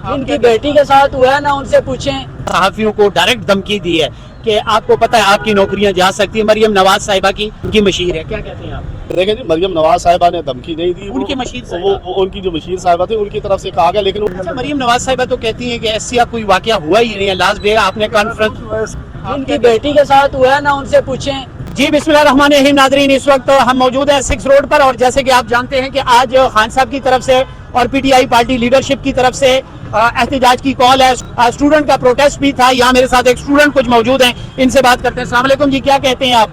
ان की बेटी के साथ हुआ है ना, उनसे पूछें। सहाफियों को डायरेक्ट धमकी दी है कि आपको पता है आपकी नौकरियां जा सकती है। मरियम नवाज साहिबा की उनकी मशीर है, क्या कहते हैं आप? देखें जी, मरियम नवाज साहिबा ने धमकी नहीं दी, उनकी मशीर वो साहिबा। उनकी जो मशीर साहिबा थी उनकी तरफ से कहा गया, लेकिन अच्छा, मरियम नवाज साहिबा तो कहती हैं कि ऐसा कोई वाकया हुआ ही नहीं है। लास्ट डे आपने कॉन्फ्रेंस इनकी बेटी के साथ हुआ है ना, उनसे पूछें। जी बिस्मिल्लाहिर्रहमानिर्रहीम। नाज़रीन, इस वक्त हम मौजूद हैं 6 रोड पर और जैसे कि आप जानते हैं कि आज खान साहब की तरफ से और पीटीआई पार्टी लीडरशिप की तरफ से एहतजाज की कॉल है। स्टूडेंट का प्रोटेस्ट भी था। यहाँ मेरे साथ एक स्टूडेंट कुछ मौजूद हैं, इनसे बात करते हैं। अस्सलाम वालेकुम जी, क्या कहते हैं आप?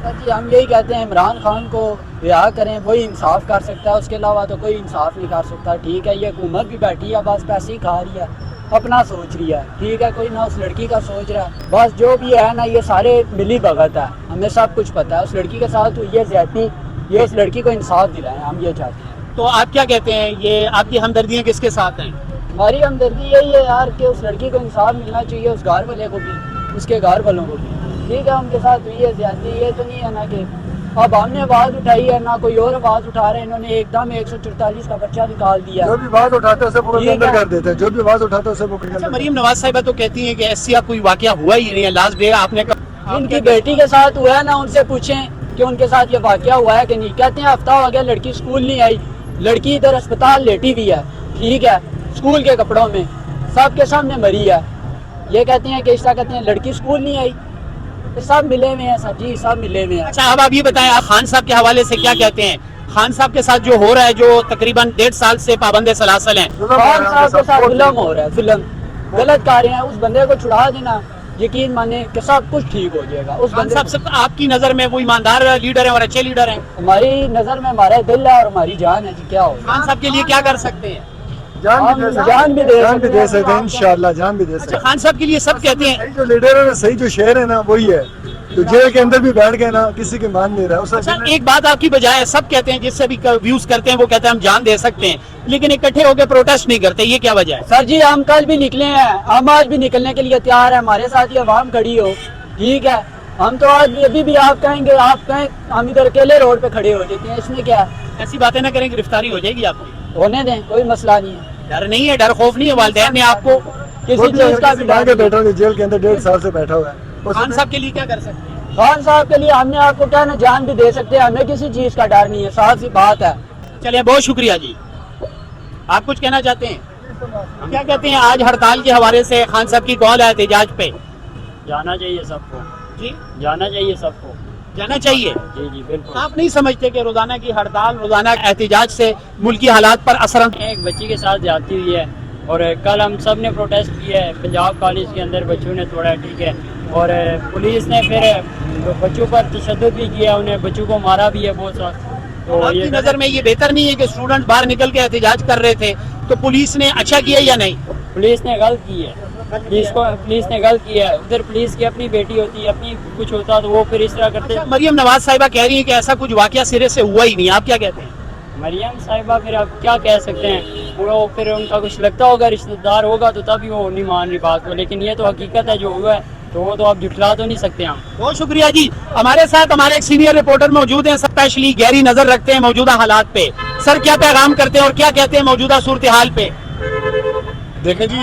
जी हम यही कहते हैं इमरान खान को रिहा करें, वही इंसाफ कर सकता है, उसके अलावा तो कोई इंसाफ नहीं कर सकता। ठीक है, ये हुकूमत भी बैठी है, बस पैसे ही खा रही है, अपना सोच रही है। ठीक है, कोई ना उस लड़की का सोच रहा है। बस जो भी है ना, ये सारे मिली भगत है, हमें सब कुछ पता है। उस लड़की के साथ हुई है ज्यादती, ये उस लड़की को इंसाफ दिलाएं, हम ये चाहते हैं। तो आप क्या कहते हैं, ये आपकी हमदर्दियाँ किसके साथ हैं? हमारी हमदर्दी यही है यार कि उस लड़की को इंसाफ मिलना चाहिए, उस घर वाले को भी, उसके घर वालों को भी। ठीक है, उनके साथ हुई है ज्यादती। ये तो नहीं है ना कि अब हमने आवाज़ उठाई है ना कोई और आवाज़ उठा रहे हैं। इन्होंने एकदम 144 का पर्चा निकाल दिया। जो भी आवाज उठाते हैं उसे पकड़ के अंदर कर देते हैं, जो भी आवाज उठाते हैं उसे पकड़ के अच्छा, अंदर। मरियम नवाज साहिबा तो कहती हैं कि ऐसा कोई वाकया हुआ ही नहीं है। लास्ट डे आपने इनकी बेटी के साथ हुआ है ना, उनसे पूछें कि उनके साथ ये वाकया हुआ है कि नहीं। कहते हैं हफ्ता हो गया लड़की स्कूल नहीं आई, लड़की इधर अस्पताल लेटी हुई है। ठीक है, स्कूल के कपड़ों में, सबके सामने मरी है। ये कहते हैं कि इस कहते हैं लड़की स्कूल नहीं आई, सब मिले हुए हैं सर जी, सब मिले हुए हैं। अच्छा, अब आप ये बताएं, आप खान साहब के हवाले से क्या कहते हैं? खान साहब के साथ जो हो रहा है, जो तकरीबन 1.5 साल से पाबंद सलासल हैं। खान साहब के साथ जुल्म हो रहा है, जुल्म गलत कार्य है। उस बंदे को छुड़ा देना, यकीन माने कि सब कुछ ठीक हो जाएगा। उस खान बंदे साहब से आपकी नजर में वो ईमानदार लीडर हैं और अच्छे लीडर हैं? हमारी नजर में हमारा दिल है और हमारी जान है जी। क्या हो खान साहब के लिए क्या कर सकते हैं? जान भी दे सकते हैं इंशाल्लाह, जान भी दे सकते अच्छा, खान साहब के लिए सब कहते हैं। हैं। जो लीडर है ना, सही जो शेर है ना, वही है। तो जेल के अंदर भी बैठ गए ना, किसी की मान नहीं रहा अच्छा, उसे। एक बात आपकी बजाय सब कहते हैं, जिससे भी व्यूज करते हैं वो कहते हैं हम जान दे सकते हैं, लेकिन इकट्ठे होकर प्रोटेस्ट नहीं करते, ये क्या वजह है? सर जी, हम कल भी निकले हैं, हम आज भी निकलने के लिए तैयार है। हमारे साथ ये आवाम खड़ी हो। ठीक है, हम तो आज भी अभी भी आप कहेंगे, आप कहें हम इधर अकेले रोड पे खड़े हो जाते हैं, इसमें क्या है? ऐसी बातें ना करें, गिरफ्तारी हो जाएगी आपकी। होने दें, कोई मसला नहीं है। डर नहीं है, डर खौफ नहीं है? वालिदैन ने आपको किसी चीज का भी डर नहीं। बैठा हुआ जेल के अंदर 1.5 साल से बैठा हुआ है। खान साहब के लिए क्या कर सकते हैं? खान साहब के लिए हमने आपको क्या ना जान भी दे सकते हैं, हमें किसी चीज का डर नहीं है, साफ सी बात है। चलिए, बहुत शुक्रिया जी। आप कुछ कहना चाहते हैं? क्या कहते हैं, आज हड़ताल के हवाले से खान साहब की कॉल है एहतजाज पे? जाना चाहिए सबको, जी, जाना चाहिए सबको। जाना चाहिए। जी जी बिल्कुल। आप नहीं समझते कि रोजाना की हड़ताल, रोजाना एहतजाज से मुल्की हालात पर असर? एक बच्ची के साथ ज्यादती हुई है और कल हम सब ने प्रोटेस्ट किया है पंजाब कॉलेज के अंदर, बच्चों ने तोड़ा। ठीक है, और पुलिस ने फिर बच्चों पर तशद्दुद भी किया, उन्हें बच्चों को मारा भी है बहुत सा। तो आपकी ये नजर में ये बेहतर नहीं है कि स्टूडेंट बाहर निकल के एहतजाज कर रहे थे तो पुलिस ने अच्छा किया या नहीं? पुलिस ने गलत की है, पुलिस ने गलत किया है। उधर पुलिस की अपनी बेटी होती है, अपनी कुछ होता तो वो फिर इस तरह करते। अच्छा, मरियम नवाज साहिबा कह रही है कि ऐसा कुछ वाकया सिरे से हुआ ही नहीं, आप क्या कहते हैं? मरियम साहिबा फिर आप क्या कह सकते हैं, वो फिर उनका कुछ लगता होगा, रिश्तेदार होगा तो तभी वो नहीं मान रही बात को, लेकिन ये तो हकीकत है जो हुआ है, तो वो तो आप जुटला तो नहीं सकते हम। बहुत शुक्रिया जी। हमारे साथ हमारे एक सीनियर रिपोर्टर मौजूद हैं, स्पेशली गहरी नजर रखते हैं मौजूदा हालात पे। सर, क्या पैगाम करते हैं और क्या कहते हैं मौजूदा सूरत हाल पे? देखें जी,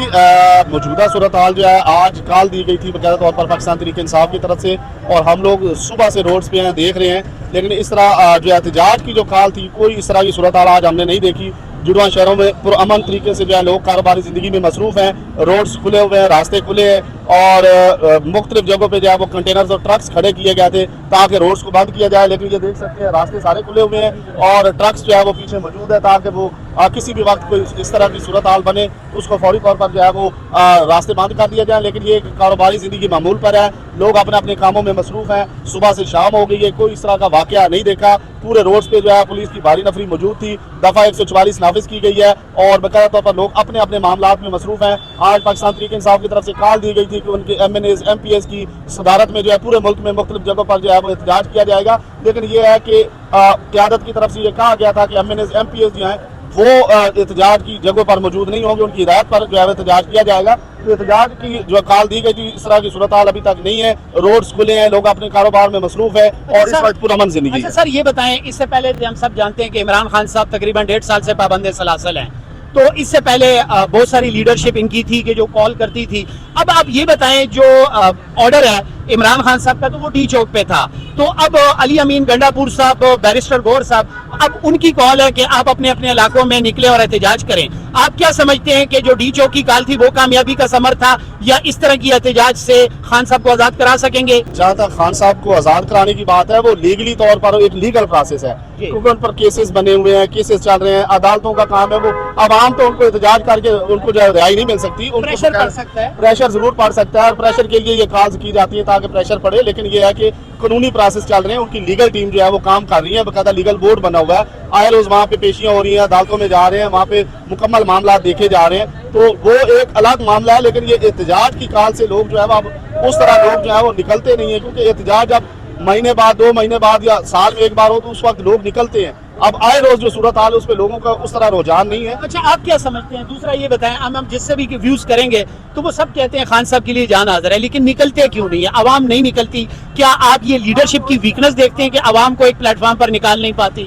मौजूदा सूरत हाल जो है आज कॉल दी गई थी बाकायदा तौर पर पाकिस्तान तहरीक इंसाफ की तरफ से, और हम लोग सुबह से रोड्स पे हैं, देख रहे हैं। लेकिन इस तरह जो एहतजाज की जो कॉल थी, कोई इस तरह की सूरत हाल आज हमने नहीं देखी। जुड़वा शहरों में पुरअमन तरीके से जो है लोग कारोबारी ज़िंदगी में मसरूफ़ हैं, रोड्स खुले हुए हैं, रास्ते खुले हैं, और मुख्तलिफ जगहों पे जो है वो कंटेनर्स और ट्रक्स खड़े किए गए थे ताकि रोड्स को बंद किया जाए। लेकिन ये देख सकते हैं रास्ते सारे खुले हुए हैं और ट्रक्स जो है वो पीछे मौजूद है ताकि वो किसी भी वक्त कोई इस तरह की सूरत हाल बने उसको फौरी तौर पर जो है वो रास्ते बंद कर दिया जाए। लेकिन ये कारोबारी ज़िंदगी मामूल पर है, लोग अपने अपने कामों में मसरूफ़ हैं। सुबह से शाम हो गई है, कोई इस तरह का वाकया नहीं देखा। पूरे रोड्स पे जो है पुलिस की भारी नफरी मौजूद थी, दफ़ा 144 नाफिज की गई है और बाकायदा तौर पर लोग अपने अपने मामलात में मसरूफ़ हैं। आज पाकिस्तान तहरीक इंसाफ की तरफ से कॉल दी गई थी कि उनके MNAs MPs की सदारत में जो है पूरे मुल्क में मुख्तलिफ जगहों पर जो है वो एहतजाज किया जाएगा। लेकिन ये है कि क़यादत की तरफ से ये कहा गया था कि MNAs MPs जो हैं वो एहतजाज की जगहों पर मौजूद नहीं होंगे, उनकी हिदायत पर जो है एहतजाज किया जाएगा। तो एहतजाज की जो कॉल दी गई थी, इस तरह की सूरत हाल अभी तक नहीं है। रोड्स खुले हैं, लोग अपने कारोबार में मसरूफ है और इस वक्त पुरअमन जिंदगी अच्छा सर, ये बताएं, इससे पहले हम सब जानते हैं कि इमरान खान साहब तकरीबन 1.5 साल से पाबंद सलासल हैं, تو اس سے پہلے بہت ساری لیڈرشپ ان کی تھی کہ جو کال کرتی تھی. اب آپ یہ بتائیں جو آرڈر ہے عمران خان صاحب کا تو وہ ڈی چوک پہ تھا, تو اب علی امین گنڈا پور صاحب, بیرسٹر گور صاحب, اب ان کی کال ہے کہ آپ اپنے اپنے علاقوں میں نکلے اور احتجاج کریں. آپ کیا سمجھتے ہیں کہ جو ڈی چوک کی کال تھی وہ کامیابی کا ثمر تھا, یا اس طرح کی احتجاج سے خان صاحب کو آزاد کرا سکیں گے؟ جہاں تک خان صاحب کو آزاد کرانے کی بات ہے وہ لیگلی طور پر ایک لیگل پروسیس ہے, کیونکہ ان پر کیسز بنے ہوئے ہیں, کیسز چل رہے ہیں, عدالتوں کا کام ہے. وہ عوام تو ان کو احتجاج کر کے ان کو جو ہے رہائی نہیں مل سکتی, ان کو پریشر پڑ سکتا ہے, پریشر ضرور پڑ سکتا ہے, اور پریشر کے لیے یہ کالز کی جاتی ہے تاکہ پریشر پڑے. لیکن یہ ہے کہ قانونی پروسیس چل رہے ہیں, ان کی لیگل ٹیم جو ہے وہ کام کر رہی ہے, باقاعدہ لیگل بورڈ بنا ہوا ہے, آئے روز وہاں پہ پیشیاں ہو رہی ہیں, عدالتوں میں جا رہے ہیں, وہاں پہ مکمل معاملات دیکھے جا رہے ہیں. تو وہ ایک الگ معاملہ ہے, لیکن یہ احتجاج کی کال سے لوگ جو ہے وہ اب اس طرح لوگ جو ہے وہ نکلتے نہیں ہیں, کیونکہ احتجاج جب مہینے بعد, 2 مہینے بعد یا سال میں ایک بار ہو تو اس وقت لوگ نکلتے ہیں. اب آئے روز جو صورتحال ہے اس پہ لوگوں کا اس طرح رجحان نہیں ہے. اچھا آپ کیا سمجھتے ہیں؟ دوسرا یہ بتائیں, ہم جس سے بھی ویوز کریں گے تو وہ سب کہتے ہیں خان صاحب کے لیے جان حاضر ہے, لیکن نکلتے کیوں نہیں ہے؟ عوام نہیں نکلتی. کیا آپ یہ لیڈرشپ کی ویکنس دیکھتے ہیں کہ عوام کو ایک پلیٹ فارم پر نکال نہیں پاتی؟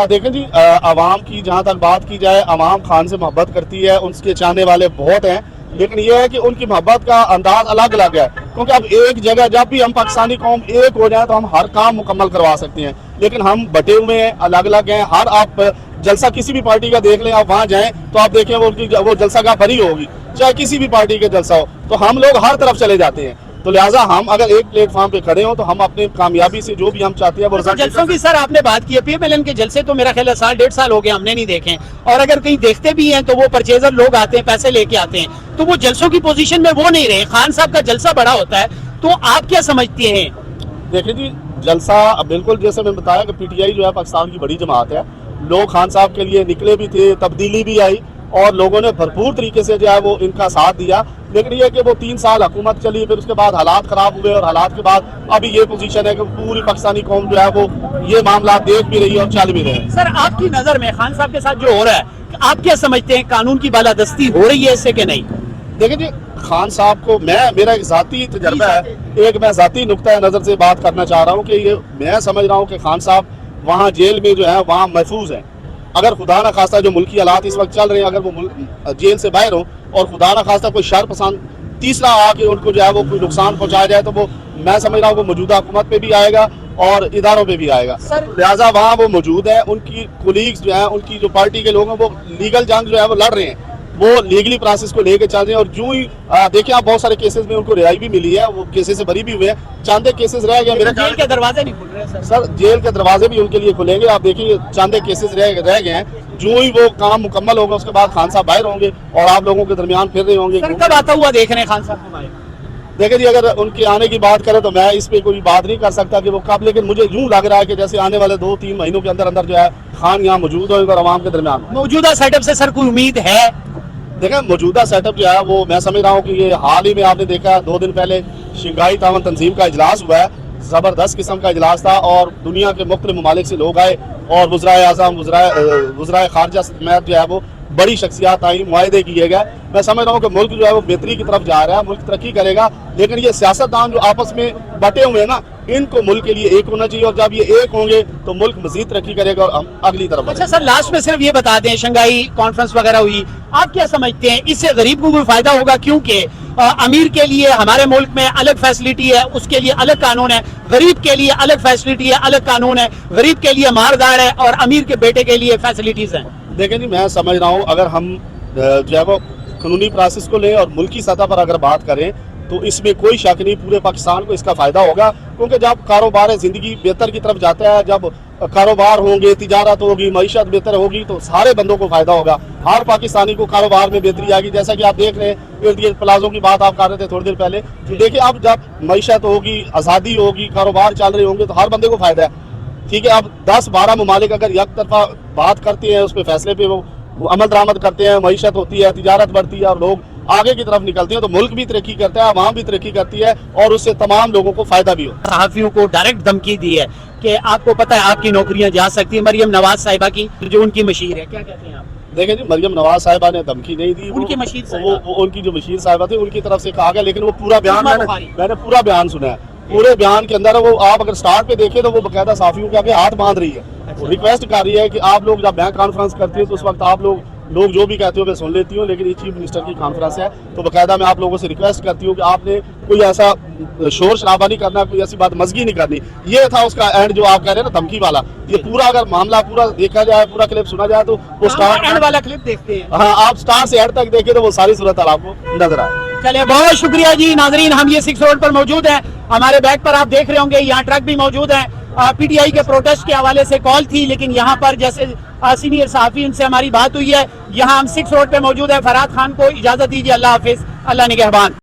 دیکھیں جی, عوام کی جہاں تک بات کی جائے, عوام خان سے محبت کرتی ہے, ان کے چاہنے والے بہت ہیں, لیکن یہ ہے کہ ان کی محبت کا انداز الگ الگ ہے. کیونکہ اب ایک جگہ جب بھی ہم پاکستانی قوم ایک ہو جائیں تو ہم ہر کام مکمل کروا سکتے ہیں, لیکن ہم بٹے ہوئے ہیں, الگ الگ ہیں. ہر آپ جلسہ کسی بھی پارٹی کا دیکھ لیں, آپ وہاں جائیں تو آپ دیکھیں وہ جلسہ گاہ بھری ہوگی, چاہے کسی بھی پارٹی کا جلسہ ہو, تو ہم لوگ ہر طرف چلے جاتے ہیں. تو لہٰذا ہم اگر ایک پلیٹ فارم پہ کھڑے ہوں تو ہم اپنی کامیابی سے جو بھی ہم چاہتے ہیں وہ جلسوں کی سر آپ نے بات کی ہے, پی ایم ایل این کے جلسے تو میرا خیال ہے 1.5 سال ہو گئے ہم نے نہیں دیکھے, اور اگر کہیں دیکھتے بھی ہیں تو وہ پرچیزر لوگ آتے ہیں, پیسے لے کے آتے ہیں, تو وہ جلسوں کی پوزیشن میں وہ نہیں رہے. خان صاحب کا جلسہ بڑا ہوتا ہے, تو آپ کیا سمجھتے ہیں؟ دیکھیں جی, جلسہ بالکل جیسے میں بتایا کہ پی ٹی آئی جو ہے پاکستان کی بڑی جماعت ہے, لوگ خان صاحب کے لیے نکلے بھی تھے, تبدیلی بھی آئی, اور لوگوں نے بھرپور طریقے سے جو ہے وہ ان کا ساتھ دیا. لیکن یہ کہ وہ 3 سال حکومت چلی, پھر اس کے بعد حالات خراب ہوئے, اور حالات کے بعد ابھی یہ پوزیشن ہے کہ پوری پاکستانی قوم جو ہے وہ یہ معاملات دیکھ بھی رہی ہے اور چل بھی رہے ہیں. سر آپ کی نظر میں خان صاحب کے ساتھ جو ہو رہا ہے, آپ کیا سمجھتے ہیں, قانون کی بالادستی ہو رہی ہے اس سے کہ نہیں؟ دیکھیں جی, خان صاحب کو میرا ایک ذاتی تجربہ ہے, ایک میں ذاتی نقطۂ نظر سے بات کرنا چاہ رہا ہوں کہ یہ میں سمجھ رہا ہوں کہ خان صاحب وہاں جیل میں جو ہے وہاں محفوظ ہیں. اگر خدا نہ خواستہ جو ملکی حالات اس وقت چل رہے ہیں, اگر وہ جیل سے باہر ہوں اور خدا نہ خواستہ کوئی شر پسند تیسرا آ کے ان کو جو ہے وہ کوئی نقصان پہنچایا جائے, تو وہ میں سمجھ رہا ہوں وہ موجودہ حکومت پہ بھی آئے گا اور اداروں پہ بھی آئے گا. لہٰذا وہاں وہ موجود ہیں, ان کی کولیگز جو ہیں, ان کی جو پارٹی کے لوگ ہیں, وہ لیگل جنگ جو ہے وہ لڑ رہے ہیں, وہ لیگلی پروسیس کو لے کے چل رہے ہیں. اور جو ہی دیکھیں آپ بہت سارے کیسز میں ان کو رہائی بھی ملی ہے, وہ کیسز سے بری بھی ہوئے ہیں, چاندے کیسز رہ گئے. میرے جیل کے دروازے نہیں کھل رہے سر, جیل کے دروازے بھی ان کے لیے کھلیں گے. آپ دیکھیں چاندے کیسز رہ گئے ہیں, جو ہی وہ کام مکمل ہوگا اس کے بعد خان صاحب باہر ہوں گے اور آپ لوگوں کے درمیان پھر رہے ہوں گے. کب آتا ہوا دیکھ رہے ہیں خان صاحب کو باہر؟ دیکھیں جی, اگر ان کے آنے کی بات کریں تو میں اس پہ کوئی بات نہیں کر سکتا کہ وہ کب, لیکن مجھے یوں لگ رہا ہے کہ جیسے آنے والے 2-3 مہینوں کے اندر جو ہے خان یہاں موجود ہوگا اور عوام کے درمیان. موجودہ سیٹ اپ سے سر کوئی امید ہے؟ دیکھیں موجودہ سیٹ اپ جو ہے وہ میں سمجھ رہا ہوں کہ یہ حال ہی میں آپ نے دیکھا 2 دن پہلے شنگھائی تعاون تنظیم کا اجلاس ہوا ہے, زبردست قسم کا اجلاس تھا, اور دنیا کے مختلف ممالک سے لوگ آئے, اور وزرائے اعظم, وزرائے خارجہ سمیت جو ہے وہ بڑی شخصیات آئیں, معاہدے کیے گئے. میں سمجھ رہا ہوں کہ ملک جو ہے وہ بہتری کی طرف جا رہا ہے, ملک ترقی کرے گا. لیکن یہ سیاستدان جو آپس میں بٹے ہوئے ہیں نا, ان کو ملک کے لیے ایک ہونا چاہیے, اور جب یہ ایک ہوں گے تو ملک مزید ترقی کرے گا اور ہم اگلی طرف. اچھا سر, لاسٹ میں صرف یہ بتا دیں, شنگھائی کانفرنس وغیرہ ہوئی, آپ کیا سمجھتے ہیں اس سے غریب کو کوئی فائدہ ہوگا؟ کیونکہ امیر کے لیے ہمارے ملک میں الگ فیسلٹی ہے, اس کے لیے الگ قانون ہے, غریب کے لیے الگ فیسلٹی ہے, الگ قانون ہے, غریب کے لیے ماردار ہے اور امیر کے بیٹے کے لیے فیسلٹیز ہیں. دیکھیں جی, میں سمجھ رہا ہوں اگر ہم جو ہے وہ قانونی پروسیس کو لیں اور ملکی سطح پر اگر بات کریں تو اس میں کوئی شک نہیں پورے پاکستان کو اس کا فائدہ ہوگا. کیونکہ جب کاروبار زندگی بہتر کی طرف جاتا ہے, جب کاروبار ہوں گے, تجارت ہوگی, معیشت بہتر ہوگی, تو سارے بندوں کو فائدہ ہوگا. ہر پاکستانی کو کاروبار میں بہتری آئے گی. جیسا کہ آپ دیکھ رہے ہیں پلازوں کی بات آپ کر رہے تھے تھوڑی دیر پہلے, دیکھیں اب جب معیشت ہوگی, آزادی ہوگی, کاروبار چل رہے ہوں گے, تو ہر بندے کو فائدہ ہے. ٹھیک ہے, اب 10-12 ممالک اگر یک طرفہ بات کرتے ہیں, اس پہ فیصلے پہ وہ عمل درآمد کرتے ہیں, معیشت ہوتی ہے, تجارت بڑھتی ہے اور لوگ آگے کی طرف نکلتے ہیں, تو ملک بھی ترقی کرتا ہے, عوام بھی ترقی کرتی ہے, اور اس سے تمام لوگوں کو فائدہ بھی ہو. صحافیوں کو ڈائریکٹ دھمکی دی ہے کہ آپ کو پتہ ہے آپ کی نوکریاں جا سکتی ہیں, مریم نواز صاحبہ کی جو ان کی مشیر ہے, کیا کہتے ہیں آپ؟ دیکھیں جی, مریم نواز صاحبہ نے دھمکی نہیں دی, ان کی مشیر ان کی جو مشیر صاحبہ تھی ان کی طرف سے کہا گیا, لیکن وہ پورا بیان میں نے پورا بیان سنا ہے. پورے بیان کے اندر وہ آپ اگر سٹارٹ پہ دیکھیں تو وہ باقاعدہ صحافیوں کے آگے ہاتھ باندھ رہی ہے, ریکویسٹ کر رہی ہے کہ آپ لوگ جب بینک کانفرنس کرتے ہیں تو اس وقت آپ لوگ लोग जो भी कहते हो मैं सुन लेती हूँ, लेकिन ये चीफ मिनिस्टर की कॉन्फ्रेंस है तो बाकायदा मैं आप लोगों से रिक्वेस्ट करती हूँ कि आपने कोई ऐसा शोर शराबा नहीं करना, कोई ऐसी बात मजगी नहीं करनी। ये था उसका एंड जो आप कह रहे हैं ना धमकी वाला, ये पूरा अगर मामला पूरा देखा जाए, पूरा क्लिप सुना जाए तो वो स्टार्ट एंड वाला क्लिप देखते हैं। हाँ, आप स्टार्ट से एंड तक देखें तो वो सारी सूरत आपको नजर आए। चलिए बहुत शुक्रिया जी नाजरीन, हम ये 6 रोड पर मौजूद हैं। हमारे बैक पर आप देख रहे होंगे यहाँ ट्रक भी मौजूद है। पीटीआई के प्रोटेस्ट के हवाले से कॉल थी, लेकिन यहाँ पर जैसे सीनियर सहाफी उनसे हमारी बात हुई है, यहाँ हम 6 रोड पे मौजूद है। फरहाद खान को इजाजत दीजिए, अल्लाह हाफिज, अल्लाह निगहबान।